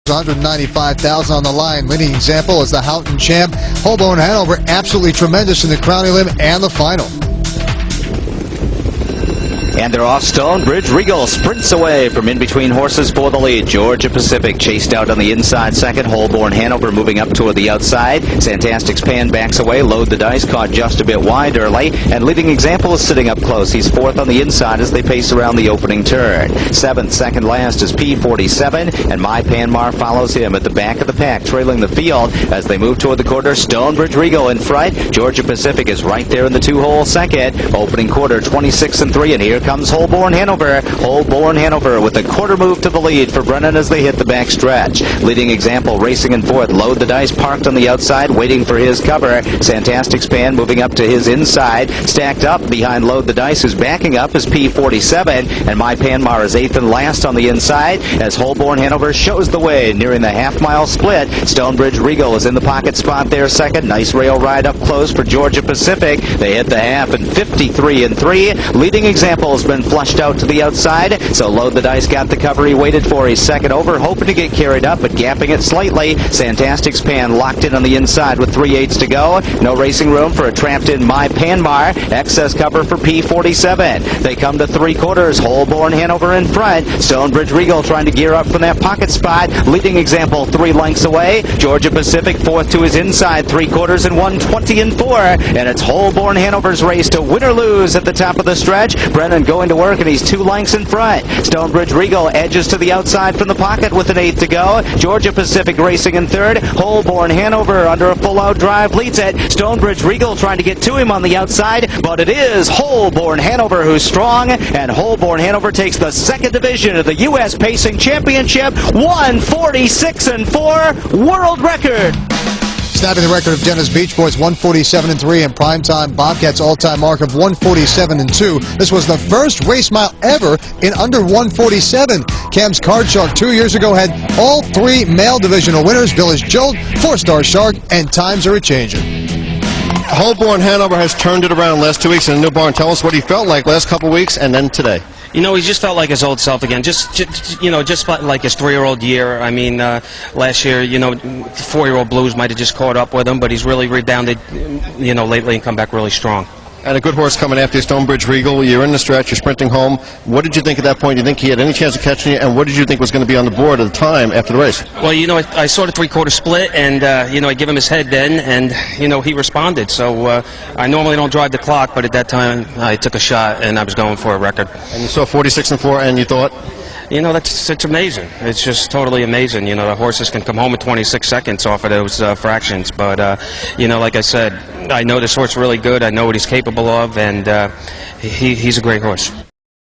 $195,000 on the line. Leading example is the Houghton champ, Holborn Hanover, absolutely tremendous in the Crown Elim and the final. And they're off. Stonebridge Regal sprints away from in between horses for the lead. Georgia Pacific chased out on the inside second. Holborn Hanover moving up toward the outside. Santastic's Pan backs away. Load the Dice caught just a bit wide early. And Leading Example is sitting up close. He's fourth on the inside as they pace around the opening turn. Seventh, second last is P47. And My Panmar follows him at the back of the pack, trailing the field as they move toward the quarter. Stonebridge Regal in front. Georgia Pacific is right there in the two-hole second. Opening quarter 26-3. And here comes Holborn Hanover. Holborn Hanover with a quarter move to the lead for Brennan as they hit the back stretch. Leading Example racing in fourth. Load the Dice parked on the outside waiting for his cover. Santastic's Pan moving up to his inside. Stacked up behind Load the Dice, who's backing up is P47. And My Panmar is eighth and last on the inside as Holborn Hanover shows the way nearing the half-mile split. Stonebridge Regal is in the pocket spot there second. Nice rail ride up close for Georgia Pacific. They hit the half in 53-3. Leading Example has been flushed out to the outside, so Load the Dice got the cover he waited for. He's second over, hoping to get carried up, but gapping it slightly. Santastic's Pan locked in on the inside with 3/8 to go. No racing room for a trapped-in My Panmar. Excess cover for P47. They come to three quarters. Holborn Hanover in front. Stonebridge Regal trying to gear up from that pocket spot. Leading Example 3 lengths away. Georgia Pacific fourth to his inside, three quarters and 1:20-4. And it's Holborn Hanover's race to win or lose at the top of the stretch. Brennan going to work, and he's 2 lengths in front. Stonebridge Regal edges to the outside from the pocket with an 8th to go. Georgia Pacific racing in third. Holborn Hanover under a full-out drive leads it. Stonebridge Regal trying to get to him on the outside, but it is Holborn Hanover who's strong, and Holborn Hanover takes the second division of the U.S. Pacing Championship. 146-4 world record. Snapping the record of Dennis Beach Boys, 147-3, and primetime Bobcats all-time mark of 147-2. This was the first race mile ever in under 147. Cam's Card Shark 2 years ago had all 3 male divisional winners. Village Jolt, 4-star Shark, and times are a-changing. Holborn Hanover has turned it around last 2 weeks in the new barn. Tell us what he felt like last couple weeks and then today. You know, he just felt like his old self again. Just like his 3-year-old year. I mean, last year, 4-year-old blues might have just caught up with him, but he's really rebounded, lately and come back really strong. And a good horse coming after you, Stonebridge Regal. You're in the stretch. You're sprinting home. What did you think at that point? Do you think he had any chance of catching you? And what did you think was going to be on the board at the time after the race? Well, I saw the three-quarter split, and, I give him his head then, and, he responded. So I normally don't drive the clock, but at that time I took a shot, and I was going for a record. And you saw 46-4, and you thought? It's amazing. It's just totally amazing. The horses can come home in 26 seconds off of those fractions. But, like I said, I know this horse really good. I know what he's capable of, and he's a great horse.